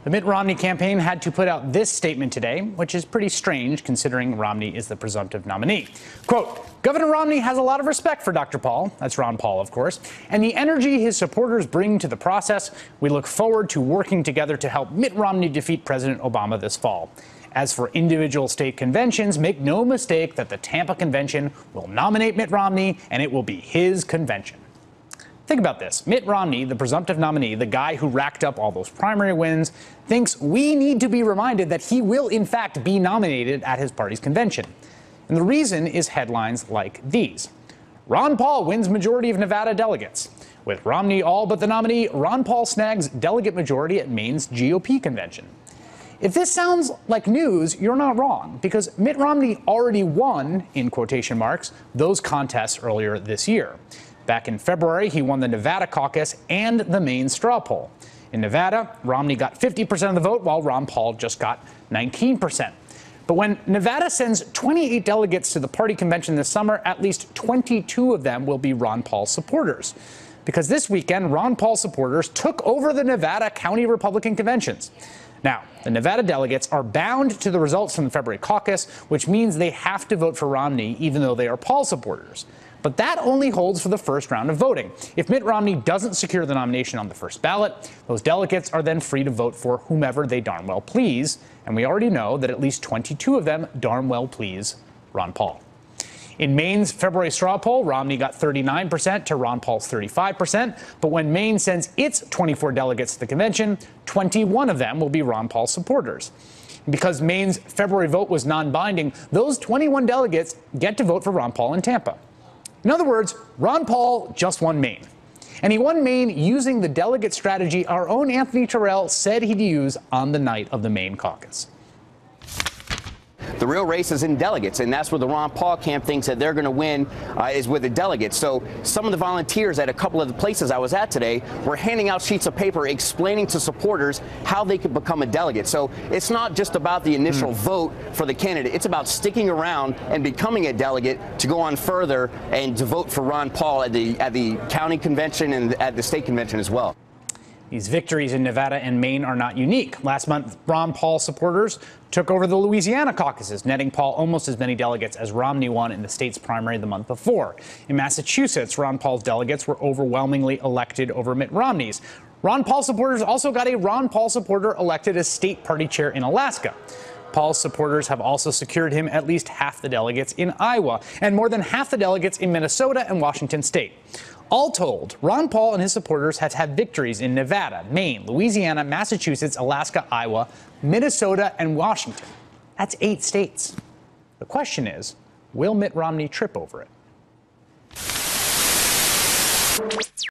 The Mitt Romney campaign had to put out this statement today, which is pretty strange considering Romney is the presumptive nominee. Quote, Governor Romney has a lot of respect for Dr. Paul, that's Ron Paul, of course, and the energy his supporters bring to the process. We look forward to working together to help Mitt Romney defeat President Obama this fall. As for individual state conventions, make no mistake that the Tampa convention will nominate Mitt Romney, and it will be his convention. Think about this. Mitt Romney, the presumptive nominee, the guy who racked up all those primary wins, thinks we need to be reminded that he will, in fact, be nominated at his party's convention. And the reason is headlines like these. Ron Paul wins majority of Nevada delegates. With Romney all but the nominee, Ron Paul snags delegate majority at Maine's GOP convention. If this sounds like news, you're not wrong, because Mitt Romney already won, in quotation marks, those contests earlier this year. Back in February, he won the Nevada caucus and the Maine straw poll. In Nevada, Romney got 50% of the vote, while Ron Paul just got 19%. But when Nevada sends 28 delegates to the party convention this summer, at least 22 of them will be Ron Paul supporters. Because this weekend, Ron Paul supporters took over the Nevada county Republican conventions. Now, the Nevada delegates are bound to the results from the February caucus, which means they have to vote for Romney even though they are Paul supporters. But that only holds for the first round of voting. If Mitt Romney doesn't secure the nomination on the first ballot, those delegates are then free to vote for whomever they darn well please. And we already know that at least 22 of them darn well please Ron Paul. In Maine's February straw poll, Romney got 39% to Ron Paul's 35%. But when Maine sends its 24 delegates to the convention, 21 of them will be Ron Paul supporters. Because Maine's February vote was non-binding, those 21 delegates get to vote for Ron Paul in Tampa. In other words, Ron Paul just won Maine. And he won Maine using the delegate strategy our own Anthony Terrell said he'd use on the night of the Maine caucus. The real race is in delegates, and that's where the Ron Paul camp thinks that they're going to win is with the delegates. So some of the volunteers at a couple of the places I was at today were handing out sheets of paper explaining to supporters how they could become a delegate. So it's not just about the initial vote for the candidate. It's about sticking around and becoming a delegate to go on further and to vote for Ron Paul at the county convention and at the state convention as well. These victories in Nevada and Maine are not unique. Last month, Ron Paul supporters took over the Louisiana caucuses, netting Paul almost as many delegates as Romney won in the state's primary the month before. In Massachusetts, Ron Paul's delegates were overwhelmingly elected over Mitt Romney's. Ron Paul supporters also got a Ron Paul supporter elected as state party chair in Alaska. Paul's supporters have also secured him at least half the delegates in Iowa and more than half the delegates in Minnesota and Washington state. All told, Ron Paul and his supporters have had victories in Nevada, Maine, Louisiana, Massachusetts, Alaska, Iowa, Minnesota, and Washington. That's 8 states. The question is, will Mitt Romney trip over it?